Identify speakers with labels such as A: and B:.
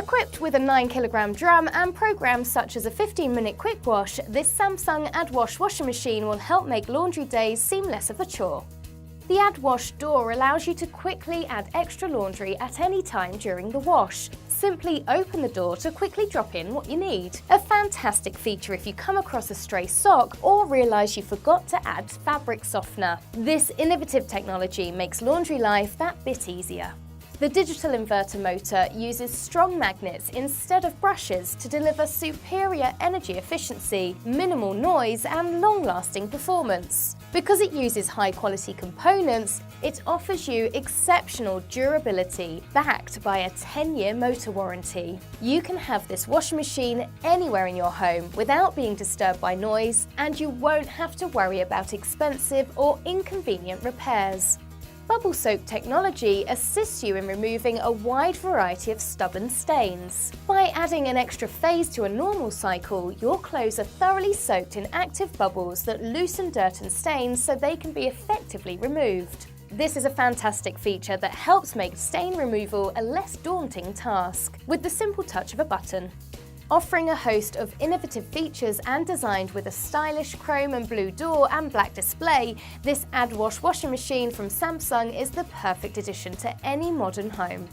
A: Equipped with a 9kg drum and programs such as a 15-minute quick wash, this Samsung AddWash washing machine will help make laundry days seem less of a chore. The AddWash door allows you to quickly add extra laundry at any time during the wash. Simply open the door to quickly drop in what you need. A fantastic feature if you come across a stray sock or realise you forgot to add fabric softener. This innovative technology makes laundry life that bit easier. The digital inverter motor uses strong magnets instead of brushes to deliver superior energy efficiency, minimal noise and long-lasting performance. Because it uses high-quality components, it offers you exceptional durability, backed by a 10-year motor warranty. You can have this washing machine anywhere in your home without being disturbed by noise, and you won't have to worry about expensive or inconvenient repairs. Bubble soap technology assists you in removing a wide variety of stubborn stains. By adding an extra phase to a normal cycle, your clothes are thoroughly soaked in active bubbles that loosen dirt and stains so they can be effectively removed. This is a fantastic feature that helps make stain removal a less daunting task, with the simple touch of a button. Offering a host of innovative features and designed with a stylish chrome and blue door and black display, this AddWash washing machine from Samsung is the perfect addition to any modern home.